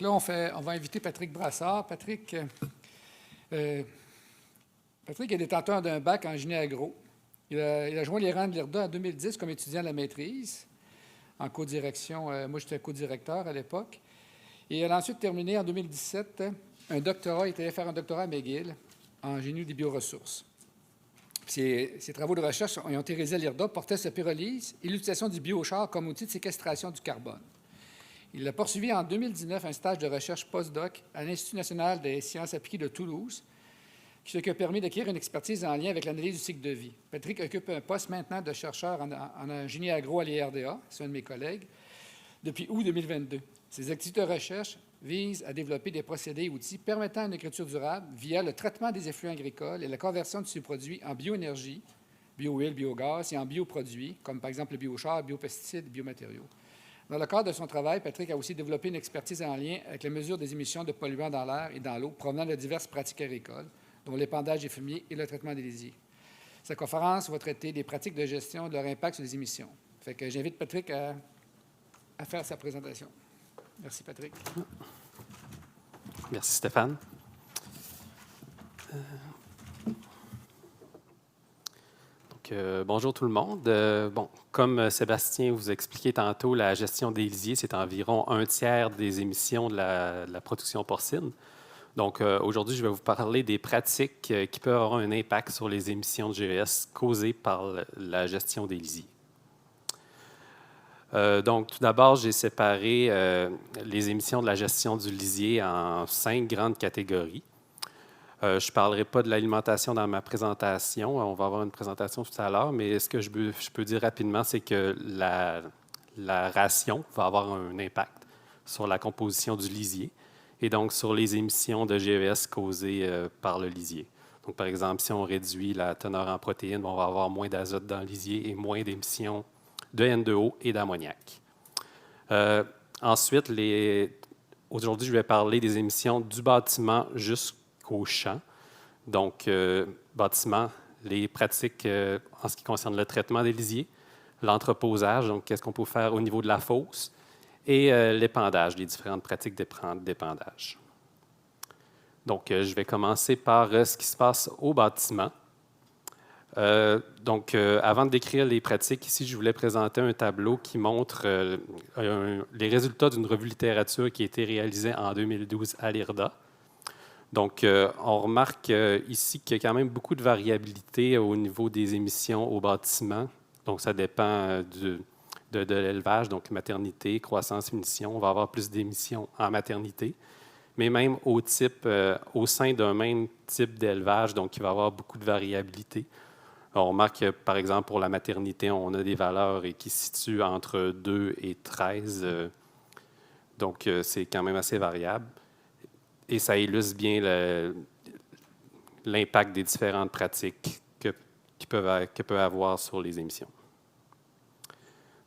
Donc là, on va inviter Patrick Brassard. Patrick est détenteur d'un bac en génie agro. Il a joint les rangs de l'IRDA en 2010 comme étudiant à la maîtrise, en codirection. Moi, j'étais co-directeur à l'époque. Et il a ensuite terminé en 2017 un doctorat. Il est allé faire un doctorat à McGill en génie des bioressources. Ses travaux de recherche ont été réalisés à l'IRDA, portaient sur la pyrolyse et l'utilisation du biochar comme outil de séquestration du carbone. Il a poursuivi en 2019 un stage de recherche postdoc à l'Institut national des sciences appliquées de Toulouse, ce qui a permis d'acquérir une expertise en lien avec l'analyse du cycle de vie. Patrick occupe un poste maintenant de chercheur en génie agro à l'IRDA, c'est un de mes collègues, depuis août 2022. Ses activités de recherche visent à développer des procédés et outils permettant une agriculture durable via le traitement des effluents agricoles et la conversion de ces produits en bioénergie, biohuile, biogaz et en bioproduits, comme par exemple le biochar, biopesticides, biomatériaux. Dans le cadre de son travail, Patrick a aussi développé une expertise en lien avec la mesure des émissions de polluants dans l'air et dans l'eau provenant de diverses pratiques agricoles, dont l'épandage des fumiers et le traitement des lisiers. Sa conférence va traiter des pratiques de gestion et de leur impact sur les émissions. Fait que j'invite Patrick à faire sa présentation. Merci, Patrick. Merci, Stéphane. Bonjour tout le monde. Comme Sébastien vous expliquait tantôt, la gestion des lisiers, c'est environ un tiers des émissions de la production porcine. Donc, aujourd'hui, je vais vous parler des pratiques qui peuvent avoir un impact sur les émissions de GES causées par la gestion des lisiers. Donc, tout d'abord, j'ai séparé les émissions de la gestion du lisier en 5 grandes catégories. Je ne parlerai pas de l'alimentation dans ma présentation. On va avoir une présentation tout à l'heure, mais ce que je peux dire rapidement, c'est que la ration va avoir un impact sur la composition du lisier et donc sur les émissions de GES causées par le lisier. Donc, par exemple, si on réduit la teneur en protéines, on va avoir moins d'azote dans le lisier et moins d'émissions de N2O et d'ammoniac. Ensuite, aujourd'hui, je vais parler des émissions du bâtiment jusqu'au champ. Donc, bâtiment, les pratiques en ce qui concerne le traitement des lisiers, l'entreposage, donc qu'est-ce qu'on peut faire au niveau de la fosse, et l'épandage, les différentes pratiques d'épandage. Donc, je vais commencer par ce qui se passe au bâtiment. Avant de décrire les pratiques, ici, je voulais présenter un tableau qui montre les résultats d'une revue littérature qui a été réalisée en 2012 à l'IRDA. Donc, on remarque ici qu'il y a quand même beaucoup de variabilité au niveau des émissions au bâtiment. Donc, ça dépend de l'élevage, donc maternité, croissance, finition. On va avoir plus d'émissions en maternité. Mais même au sein d'un même type d'élevage, donc il va y avoir beaucoup de variabilité. On remarque que, par exemple, pour la maternité, on a des valeurs qui se situent entre 2 et 13. Donc, c'est quand même assez variable. Et ça illustre bien l'impact des différentes pratiques que peuvent avoir sur les émissions.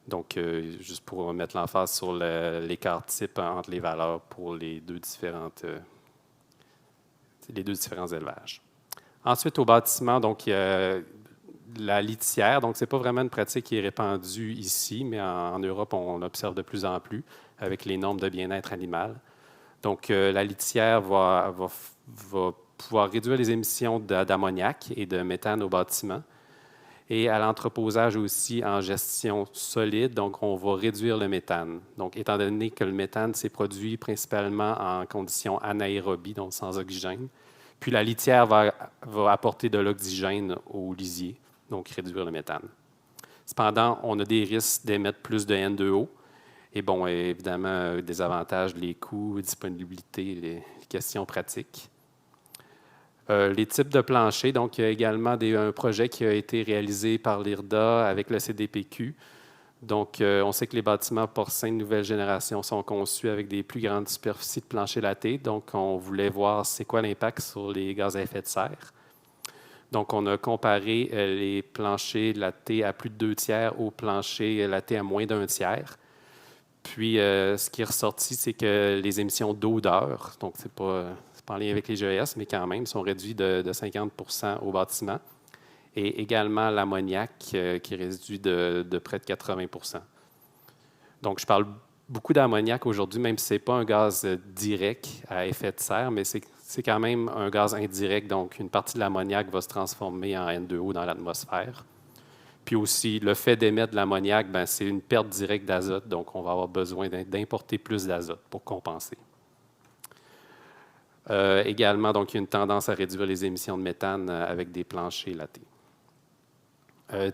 Donc, juste pour mettre l'emphase sur l'écart type entre les valeurs pour les deux différents élevages. Ensuite, au bâtiment, donc, il y a la litière. Donc, ce n'est pas vraiment une pratique qui est répandue ici, mais en Europe, on observe de plus en plus avec les normes de bien-être animal. Donc, la litière va pouvoir réduire les émissions d'ammoniac et de méthane au bâtiment. Et à l'entreposage aussi en gestion solide, donc on va réduire le méthane. Donc, étant donné que le méthane s'est produit principalement en conditions anaérobies, donc sans oxygène, puis la litière va apporter de l'oxygène au lisier, donc réduire le méthane. Cependant, on a des risques d'émettre plus de N2O. Et bon, évidemment, des avantages, les coûts, disponibilité, les questions pratiques. Les types de planchers, donc il y a également un projet qui a été réalisé par l'IRDA avec le CDPQ. Donc, on sait que les bâtiments porcins de nouvelle génération sont conçus avec des plus grandes superficies de plancher latté. Donc, on voulait voir c'est quoi l'impact sur les gaz à effet de serre. Donc, on a comparé les planchers lattés à plus de 2 tiers aux planchers lattés à moins d'1 tiers. Puis, ce qui est ressorti, c'est que les émissions d'odeur, donc c'est pas en lien avec les GES, mais quand même, sont réduites de 50 % au bâtiment. Et également l'ammoniac qui est réduit de près de 80 %. Donc, je parle beaucoup d'ammoniac aujourd'hui, même si ce n'est pas un gaz direct à effet de serre, mais c'est quand même un gaz indirect. Donc, une partie de l'ammoniac va se transformer en N2O dans l'atmosphère. Puis aussi, le fait d'émettre de l'ammoniac, ben, c'est une perte directe d'azote. Donc, on va avoir besoin d'importer plus d'azote pour compenser. Également, donc, il y a une tendance à réduire les émissions de méthane avec des planchers latés.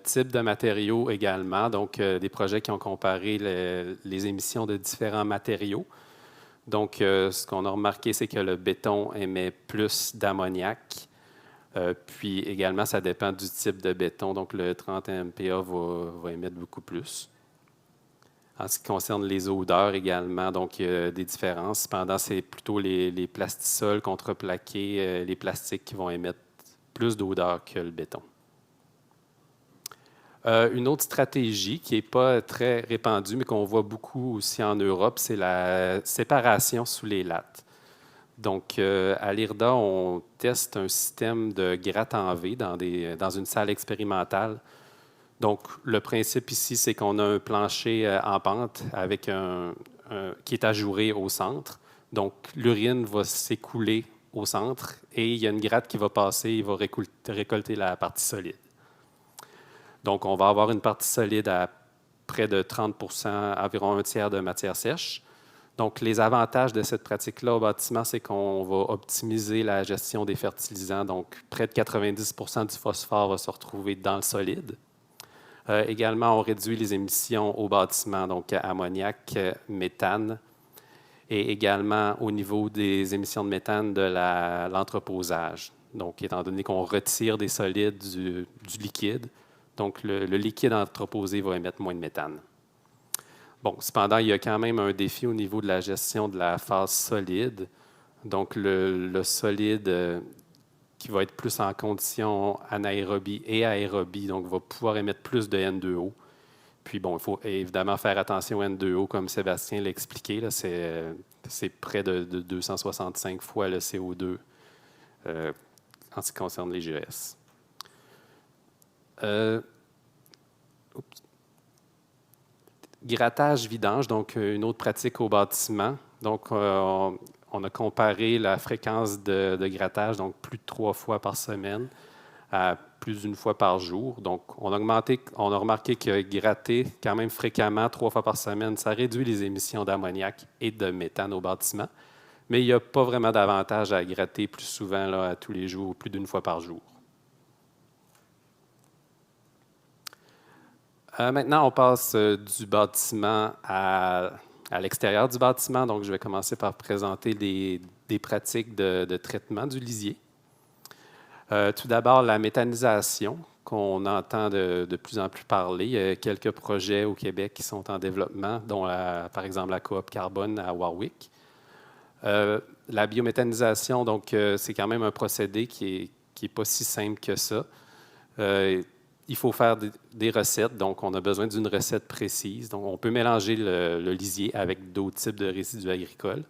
Type de matériaux également, donc des projets qui ont comparé les émissions de différents matériaux. Donc, ce qu'on a remarqué, c'est que le béton émet plus d'ammoniac. Puis également, ça dépend du type de béton. Donc, le 30 MPa va émettre beaucoup plus. En ce qui concerne les odeurs également, donc il y a des différences. Cependant, c'est plutôt les plastisols contreplaqués, les plastiques qui vont émettre plus d'odeur que le béton. Une autre stratégie qui n'est pas très répandue, mais qu'on voit beaucoup aussi en Europe, c'est la séparation sous les lattes. Donc, à l'IRDA, on teste un système de gratte en V dans une salle expérimentale. Donc, le principe ici, c'est qu'on a un plancher en pente avec qui est ajouré au centre. Donc, l'urine va s'écouler au centre et il y a une gratte qui va passer et va récolter la partie solide. Donc, on va avoir une partie solide à près de 30 %, environ un tiers de matière sèche. Donc, les avantages de cette pratique-là au bâtiment, c'est qu'on va optimiser la gestion des fertilisants. Donc, près de 90 % du phosphore va se retrouver dans le solide. Également, on réduit les émissions au bâtiment, donc ammoniac, méthane, et également au niveau des émissions de méthane de l'entreposage. Donc, étant donné qu'on retire des solides du liquide, donc le liquide entreposé va émettre moins de méthane. Bon, cependant, il y a quand même un défi au niveau de la gestion de la phase solide. Donc, le solide qui va être plus en condition anaérobie et aérobie, donc va pouvoir émettre plus de N2O. Puis, bon, il faut évidemment faire attention au N2O, comme Sébastien l'a expliqué. C'est près de 265 fois le CO2 en ce qui concerne les GES. Grattage vidange, donc une autre pratique au bâtiment. Donc, on a comparé la fréquence de grattage, donc plus de 3 fois par semaine à plus d'une fois par jour. Donc, on a remarqué que gratter quand même fréquemment 3 fois par semaine, ça réduit les émissions d'ammoniac et de méthane au bâtiment. Mais il n'y a pas vraiment d'avantage à gratter plus souvent, là, à tous les jours, plus d'une fois par jour. Maintenant, on passe du bâtiment à l'extérieur du bâtiment. Donc, je vais commencer par présenter des pratiques de traitement du lisier. Tout d'abord, la méthanisation, qu'on entend de plus en plus parler. Il y a quelques projets au Québec qui sont en développement, dont, par exemple, la coop Carbone à Warwick. La biométhanisation, donc, c'est quand même un procédé qui est pas si simple que ça. Il faut faire des recettes, donc on a besoin d'une recette précise. Donc, on peut mélanger le lisier avec d'autres types de résidus agricoles.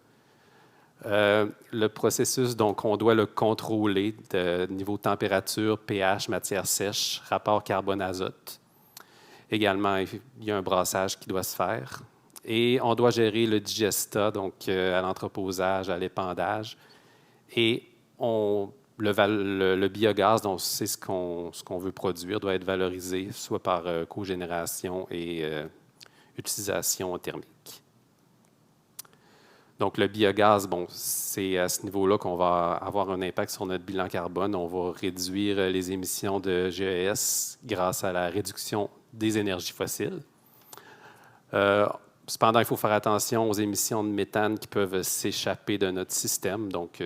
Le processus, donc, on doit le contrôler de niveau température, pH, matière sèche, rapport carbone-azote. Également, il y a un brassage qui doit se faire. Et on doit gérer le digesta, donc à l'entreposage, à l'épandage. Et le biogaz, donc c'est ce qu'on veut produire, doit être valorisé soit par cogénération et utilisation thermique. Donc, le biogaz, bon, c'est à ce niveau-là qu'on va avoir un impact sur notre bilan carbone. On va réduire les émissions de GES grâce à la réduction des énergies fossiles. Cependant, il faut faire attention aux émissions de méthane qui peuvent s'échapper de notre système. Donc,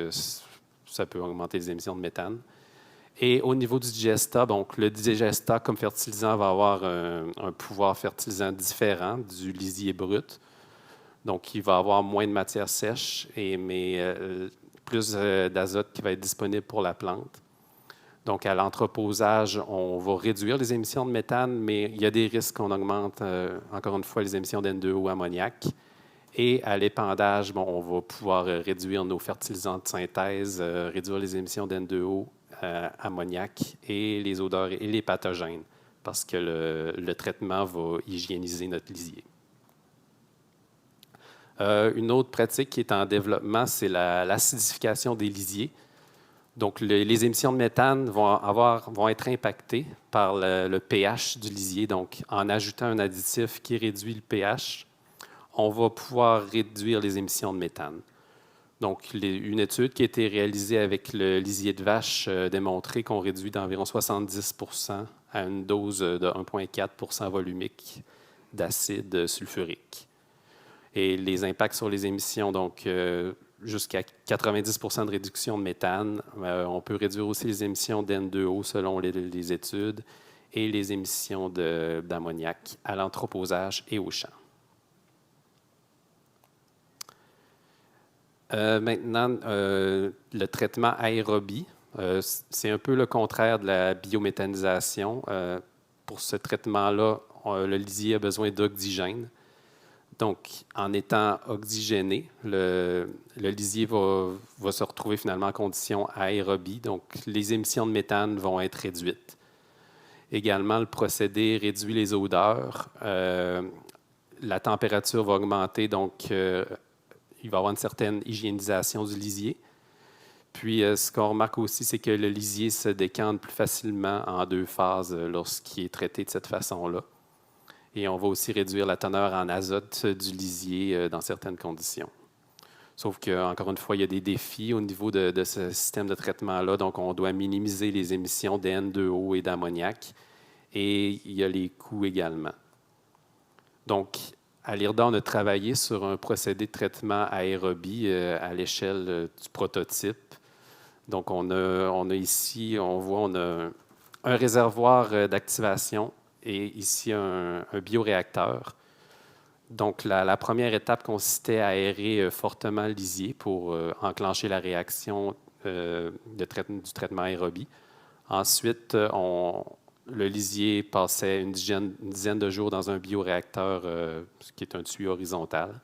ça peut augmenter les émissions de méthane. Et au niveau du digesta, donc le digesta comme fertilisant va avoir un pouvoir fertilisant différent du lisier brut. Donc, il va avoir moins de matière sèche, mais plus d'azote qui va être disponible pour la plante. Donc, à l'entreposage, on va réduire les émissions de méthane, mais il y a des risques qu'on augmente, encore une fois, les émissions d'N2O ammoniac. Et à l'épandage, bon, on va pouvoir réduire nos fertilisants de synthèse, réduire les émissions d'N2O, ammoniac et les odeurs et les pathogènes, parce que le traitement va hygiéniser notre lisier. Une autre pratique qui est en développement, c'est l'acidification des lisiers. Donc, les émissions de méthane vont être impactées par le pH du lisier. Donc, en ajoutant un additif qui réduit le pH, on va pouvoir réduire les émissions de méthane. Donc, une étude qui a été réalisée avec le lisier de vache a démontré qu'on réduit d'environ 70 à une dose de 1,4 volumique d'acide sulfurique. Et les impacts sur les émissions, donc jusqu'à 90 de réduction de méthane. On peut réduire aussi les émissions d'N2O selon les études et les émissions d'ammoniac à l'entreposage et au champ. Maintenant, le traitement aérobie, c'est un peu le contraire de la biométhanisation. Pour ce traitement-là, le lisier a besoin d'oxygène. Donc, en étant oxygéné, le lisier va se retrouver finalement en condition aérobie. Donc, les émissions de méthane vont être réduites. Également, le procédé réduit les odeurs. La température va augmenter, donc il va y avoir une certaine hygiénisation du lisier. Puis, ce qu'on remarque aussi, c'est que le lisier se décante plus facilement en 2 phases lorsqu'il est traité de cette façon-là. Et on va aussi réduire la teneur en azote du lisier dans certaines conditions. Sauf qu'encore une fois, il y a des défis au niveau de ce système de traitement-là. Donc, on doit minimiser les émissions d'N2O et d'ammoniac. Et il y a les coûts également. Donc, à l'IRDA, on a travaillé sur un procédé de traitement aérobie à l'échelle du prototype. Donc, on a ici, on a un réservoir d'activation et ici un bioréacteur. Donc, la première étape consistait à aérer fortement le lisier pour enclencher la réaction du traitement aérobie. Ensuite, le lisier passait une dizaine de jours dans un bioréacteur, qui est un tuyau horizontal.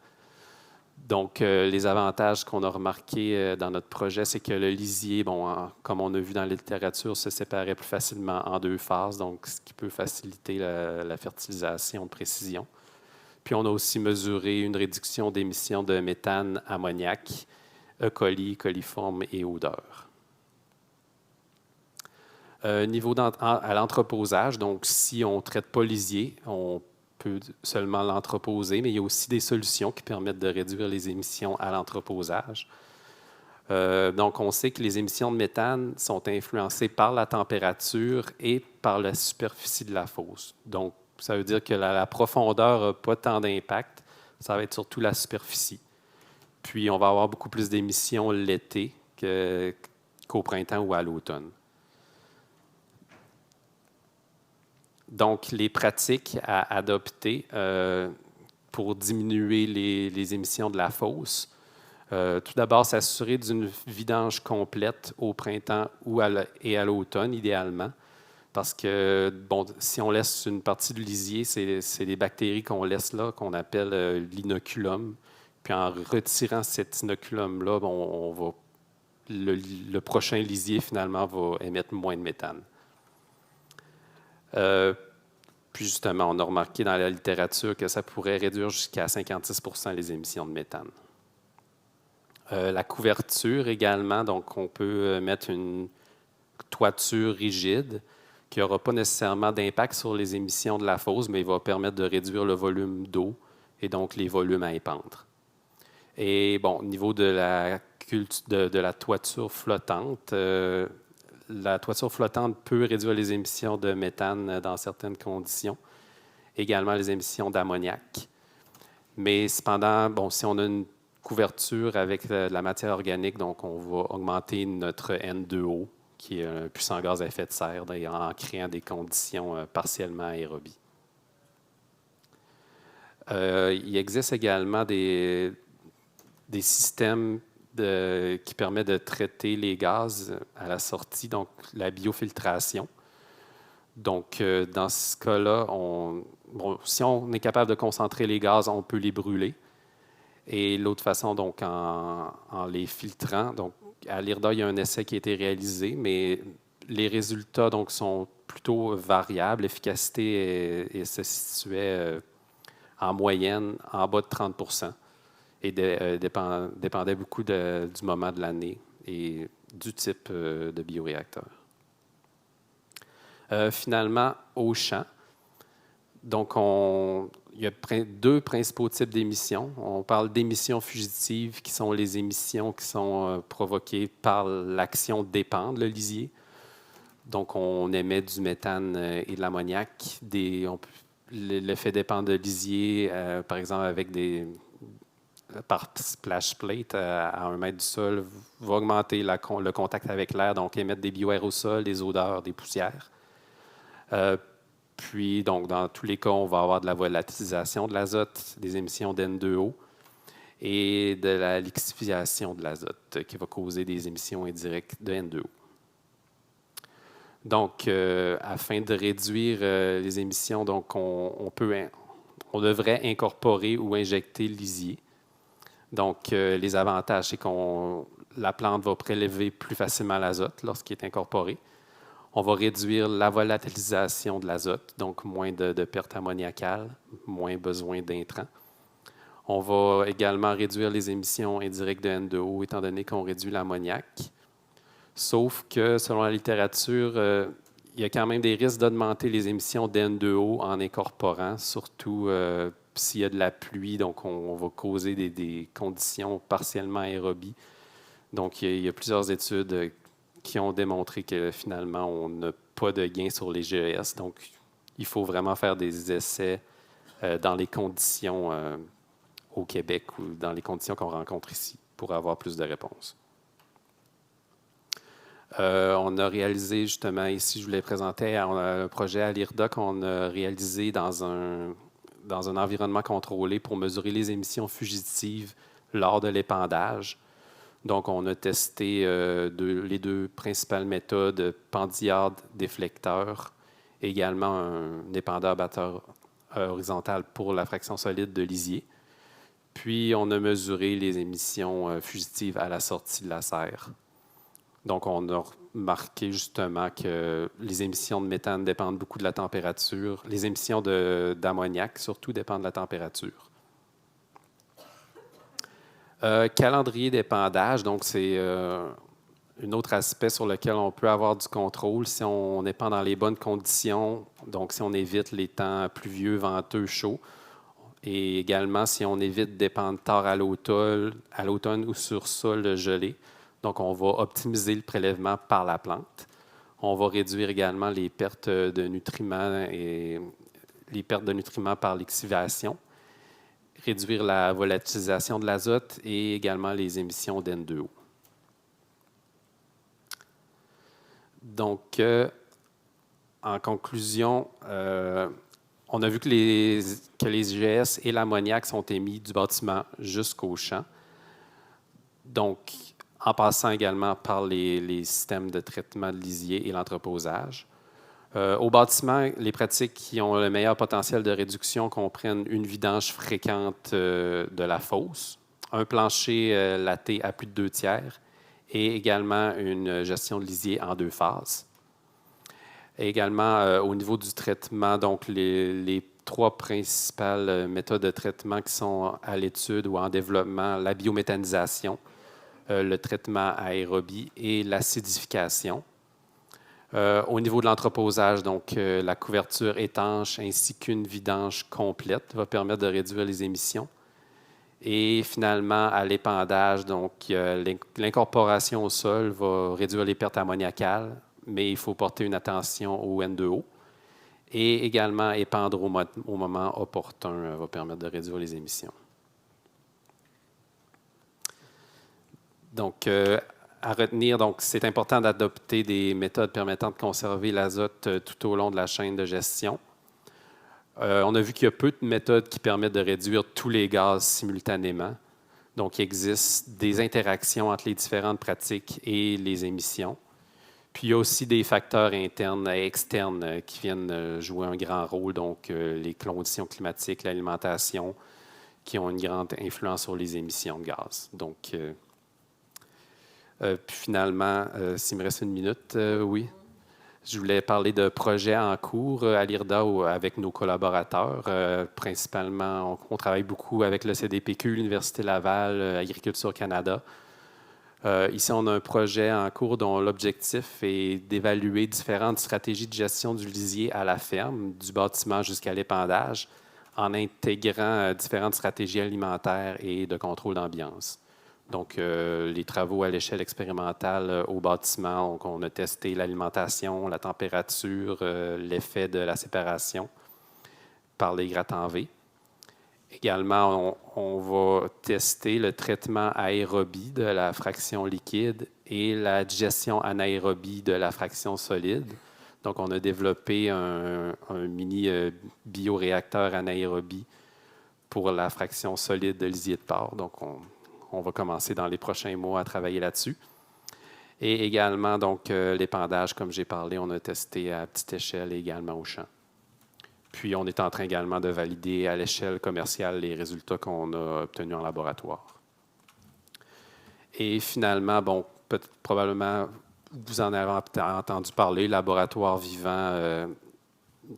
Donc, les avantages qu'on a remarqués dans notre projet, c'est que le lisier, comme on a vu dans la littérature, se séparait plus facilement en 2 phases, donc ce qui peut faciliter la fertilisation de précision. Puis, on a aussi mesuré une réduction d'émissions de méthane, ammoniac, E. coli, coliforme et odeur. Niveau à l'entreposage, donc si on ne traite pas le lisier, on peut seulement l'entreposer, mais il y a aussi des solutions qui permettent de réduire les émissions à l'entreposage. Donc, on sait que les émissions de méthane sont influencées par la température et par la superficie de la fosse. Donc, ça veut dire que la profondeur n'a pas tant d'impact, ça va être surtout la superficie. Puis, on va avoir beaucoup plus d'émissions l'été qu'au printemps ou à l'automne. Donc, les pratiques à adopter pour diminuer les émissions de la fosse. Tout d'abord, s'assurer d'une vidange complète au printemps et à l'automne, idéalement. Parce que, si on laisse une partie du lisier, c'est des bactéries qu'on laisse là, qu'on appelle l'inoculum. Puis en retirant cet inoculum-là, le prochain lisier, finalement, va émettre moins de méthane. Puis justement, on a remarqué dans la littérature que ça pourrait réduire jusqu'à 56 % les émissions de méthane. La couverture également, donc on peut mettre une toiture rigide qui n'aura pas nécessairement d'impact sur les émissions de la fosse, mais il va permettre de réduire le volume d'eau et donc les volumes à épandre. Et au niveau de la toiture flottante, la toiture flottante peut réduire les émissions de méthane dans certaines conditions, également les émissions d'ammoniac. Mais cependant, si on a une couverture avec de la matière organique, donc on va augmenter notre N2O, qui est un puissant gaz à effet de serre, en créant des conditions partiellement aérobies. Il existe également des systèmes qui permet de traiter les gaz à la sortie, donc la biofiltration. Donc, dans ce cas-là, si on est capable de concentrer les gaz, on peut les brûler. Et l'autre façon, donc, en les filtrant, donc, à l'IRDA, il y a un essai qui a été réalisé, mais les résultats donc, sont plutôt variables. L'efficacité se situait en moyenne en bas de 30 %. et dépendait beaucoup du moment de l'année et du type de bioréacteur. Finalement, au champ, donc il y a deux principaux types d'émissions. On parle d'émissions fugitives, qui sont les émissions qui sont provoquées par l'action d'épandre le lisier. Donc, on émet du méthane et de l'ammoniac. L'effet d'épandre de lisier, par exemple, avec par splash plate à 1 mètre du sol, va augmenter le contact avec l'air, donc émettre des bioaérosols, des odeurs, des poussières. Puis, donc, dans tous les cas, on va avoir de la volatilisation de l'azote, des émissions d'N2O et de la lixification de l'azote qui va causer des émissions indirectes de N2O. Donc, afin de réduire les émissions, donc on devrait incorporer ou injecter le lisier. Donc, les avantages, c'est que la plante va prélever plus facilement l'azote lorsqu'il est incorporé. On va réduire la volatilisation de l'azote, donc moins de pertes ammoniacales, moins besoin d'intrants. On va également réduire les émissions indirectes de N2O, étant donné qu'on réduit l'ammoniac. Sauf que, selon la littérature, il y a quand même des risques d'augmenter les émissions d'N2O en incorporant, surtout s'il y a de la pluie, donc on va causer des conditions partiellement aérobies. Donc, il y a plusieurs études qui ont démontré que finalement, on n'a pas de gain sur les GES. Donc, il faut vraiment faire des essais dans les conditions au Québec ou dans les conditions qu'on rencontre ici pour avoir plus de réponses. On a réalisé justement, ici je vous l'ai présenté, on a un projet à l'IRDA qu'on a réalisé dans un environnement contrôlé pour mesurer les émissions fugitives lors de l'épandage. Donc, on a testé les deux principales méthodes, pendillarde-déflecteur, également un épandeur-batteur horizontal pour la fraction solide de lisier. Puis, on a mesuré les émissions fugitives à la sortie de la serre. Donc, on a remarqué justement que les émissions de méthane dépendent beaucoup de la température. Les émissions d'ammoniac, surtout, dépendent de la température. Calendrier d'épandage, donc c'est un autre aspect sur lequel on peut avoir du contrôle si on épand dans les bonnes conditions, donc si on évite les temps pluvieux, venteux, chauds, et également si on évite d'épandre tard à l'automne ou sur sol gelé. Donc, on va optimiser le prélèvement par la plante. On va réduire également les pertes de nutriments et les pertes de nutriments par l'exivation, réduire la volatilisation de l'azote et également les émissions d'N2O. Donc, en conclusion, on a vu que les IGS et l'ammoniac sont émis du bâtiment jusqu'au champ. Donc, en passant également par les systèmes de traitement de lisier et l'entreposage. Au bâtiment, les pratiques qui ont le meilleur potentiel de réduction comprennent une vidange fréquente de la fosse, un plancher latté à plus de 2/3 et également une gestion de lisier en 2 phases. Et également, au niveau du traitement, donc les 3 principales méthodes de traitement qui sont à l'étude ou en développement, la biométhanisation, le traitement aérobie et l'acidification. Au niveau de l'entreposage, donc la couverture étanche ainsi qu'une vidange complète va permettre de réduire les émissions. Et finalement, à l'épandage, donc l'incorporation au sol va réduire les pertes ammoniacales, mais il faut porter une attention au N2O. Et également, épandre au moment opportun va permettre de réduire les émissions. Donc, à retenir, donc, c'est important d'adopter des méthodes permettant de conserver l'azote tout au long de la chaîne de gestion. On a vu qu'il y a peu de méthodes qui permettent de réduire tous les gaz simultanément. Donc, il existe des interactions entre les différentes pratiques et les émissions. Puis, il y a aussi des facteurs internes et externes qui viennent jouer un grand rôle, donc les conditions climatiques, l'alimentation, qui ont une grande influence sur les émissions de gaz. Donc, puis finalement, s'il me reste 1 minute, oui. Je voulais parler de projets en cours à l'IRDA avec nos collaborateurs. Principalement, on travaille beaucoup avec le CDPQ, l'Université Laval, Agriculture Canada. Ici, on a un projet en cours dont l'objectif est d'évaluer différentes stratégies de gestion du lisier à la ferme, du bâtiment jusqu'à l'épandage, en intégrant différentes stratégies alimentaires et de contrôle d'ambiance. Donc, les travaux à l'échelle expérimentale au bâtiment, donc on a testé l'alimentation, la température, l'effet de la séparation par les grattants V. Également, on va tester le traitement aérobie de la fraction liquide et la digestion anaérobie de la fraction solide. Donc, on a développé un mini bioréacteur anaérobie pour la fraction solide de lisier de porc. Donc, on va commencer dans les prochains mois à travailler là-dessus. Et également, donc, l'épandage, comme j'ai parlé, on a testé à petite échelle et également au champ. Puis, on est en train également de valider à l'échelle commerciale les résultats qu'on a obtenus en laboratoire. Et finalement, bon, probablement, vous en avez entendu parler, laboratoire vivant.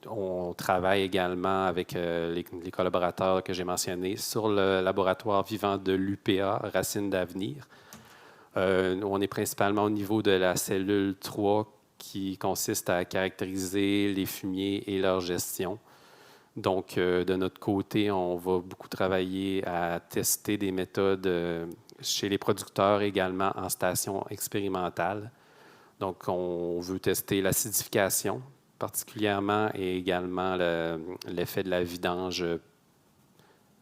On travaille également avec les collaborateurs que j'ai mentionnés sur le laboratoire vivant de l'UPA, Racines d'avenir. On est principalement au niveau de la cellule 3 qui consiste à caractériser les fumiers et leur gestion. Donc, de notre côté, on va beaucoup travailler à tester des méthodes chez les producteurs également en station expérimentale. Donc, on veut tester l'acidification particulièrement et également l'effet de la vidange,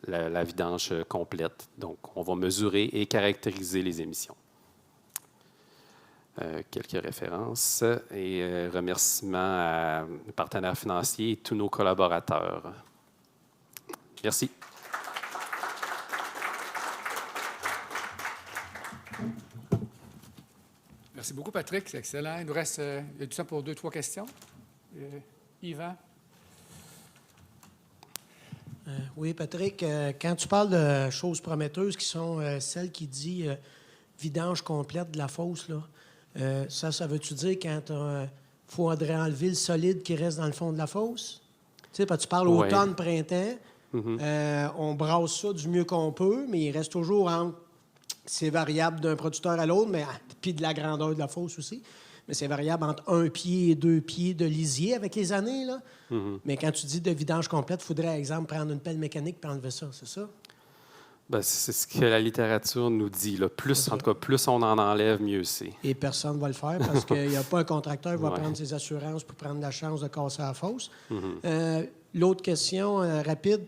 la vidange complète. Donc, on va mesurer et caractériser les émissions. Quelques références et remerciements à nos partenaires financiers et tous nos collaborateurs. Merci. Merci beaucoup, Patrick. C'est excellent. Il nous reste du temps pour 2-3 questions. Yvan? Oui, Patrick, quand tu parles de choses prometteuses qui sont celles qui disent vidange complète de la fosse, là, ça veut-tu dire quand il faudrait enlever le solide qui reste dans le fond de la fosse? Tu sais, tu parles automne, printemps, on brasse ça du mieux qu'on peut, mais il reste toujours entre, c'est variable d'un producteur à l'autre, mais puis de la grandeur de la fosse aussi, mais c'est variable entre 1 pied et 2 pieds de lisier avec les années, là. Mais quand tu dis de vidange complète, il faudrait, par exemple, prendre une pelle mécanique et enlever ça, c'est ça? Bien, c'est ce que la littérature nous dit. Là. Plus, en tout cas, plus on en enlève, mieux c'est. Et personne ne va le faire parce qu'il n'y a pas un contracteur qui va prendre ses assurances pour prendre la chance de casser la fosse. L'autre question rapide,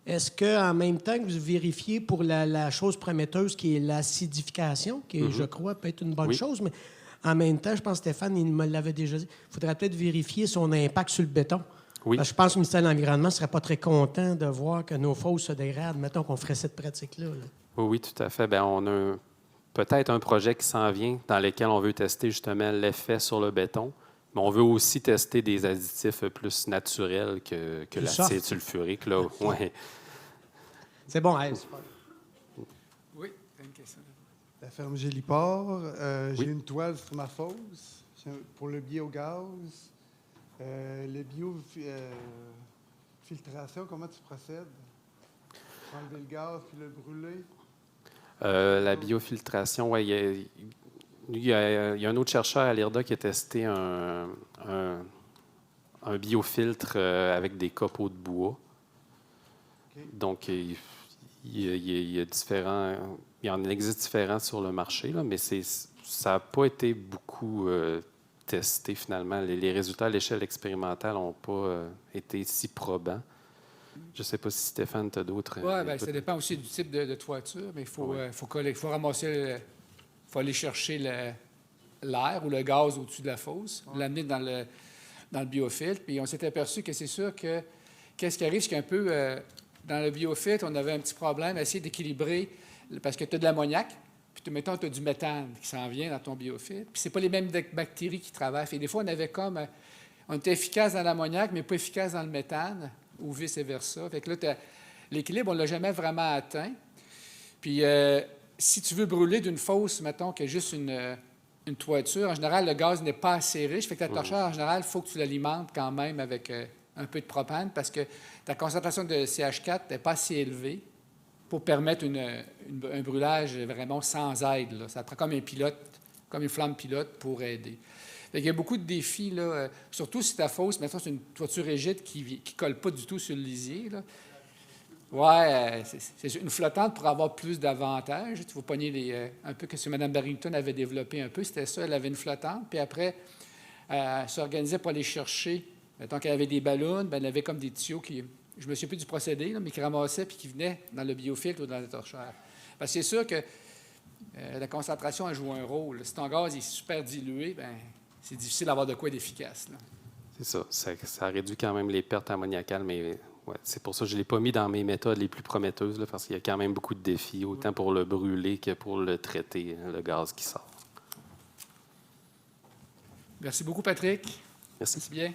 est-ce qu'en même temps que vous vérifiez pour la chose prometteuse qui est l'acidification, qui, je crois, peut être une bonne chose, mais en même temps, je pense que Stéphane, il me l'avait déjà dit, il faudrait peut-être vérifier son impact sur le béton. Oui. Je pense que le ministère de l'Environnement ne serait pas très content de voir que nos fosses se dégradent. Mettons qu'on ferait cette pratique-là. Oui, tout à fait. Bien, on a peut-être un projet qui s'en vient dans lequel on veut tester justement l'effet sur le béton. Mais on veut aussi tester des additifs plus naturels que l'acide sulfurique. Là. Ouais. C'est bon, hey, super. Oui, une question. La ferme Géliport, j'ai une toile sur ma fosse pour le biogaz. Le biofiltration, comment tu procèdes? Enlever le gaz puis le brûler? La biofiltration, oui. Il y a un autre chercheur à l'IRDA qui a testé un biofiltre avec des copeaux de bois. Okay. Donc, il en existe différents sur le marché, là, mais ça n'a pas été beaucoup testé finalement. Les résultats à l'échelle expérimentale n'ont pas été si probants. Je ne sais pas si Stéphane, tu as d'autres. Oui, bien, ça dépend aussi du type de toiture, mais il faut ramasser, il faut aller chercher l'air ou le gaz au-dessus de la fosse, l'amener dans le biofiltre. Puis on s'est aperçu que c'est sûr que qu'est-ce qui arrive, c'est qu'un peu dans le biofiltre, on avait un petit problème à essayer d'équilibrer, parce que tu as de l'ammoniac, puis mettons, tu as du méthane qui s'en vient dans ton biofiltre, puis c'est pas les mêmes bactéries qui travaillent. Et des fois, on avait on était efficace dans l'ammoniac, mais pas efficace dans le méthane, ou vice-versa. Fait que là, l'équilibre, on ne l'a jamais vraiment atteint. Puis si tu veux brûler d'une fosse, mettons, qui a juste une toiture, en général, le gaz n'est pas assez riche. Fait que ta torchère, en général, il faut que tu l'alimentes quand même avec un peu de propane parce que ta concentration de CH4 n'est pas assez élevée pour permettre un brûlage vraiment sans aide, là. Ça prend comme un pilote, comme une flamme pilote pour aider. Fait qu'il y a beaucoup de défis, là, surtout si ta fosse, maintenant, c'est une toiture rigide qui ne colle pas du tout sur le lisier, là. Oui, c'est une flottante pour avoir plus d'avantages. Tu vas pogner un peu que ce que Mme Barrington avait développé un peu, c'était ça, elle avait une flottante, puis après, elle s'organisait pour aller chercher, mettons qu'elle avait des ballons, bien, elle avait comme des tuyaux qui, je ne me souviens plus du procédé, là, mais qui ramassaient puis qui venaient dans le biofiltre ou dans la torchère. Parce que c'est sûr que la concentration, elle joue un rôle. Si ton gaz est super dilué, bien, c'est difficile d'avoir de quoi d'efficace, là. C'est ça. Ça réduit quand même les pertes ammoniacales, mais ouais, c'est pour ça que je ne l'ai pas mis dans mes méthodes les plus prometteuses, là, parce qu'il y a quand même beaucoup de défis, autant pour le brûler que pour le traiter, le gaz qui sort. Merci beaucoup, Patrick. Merci. Merci bien.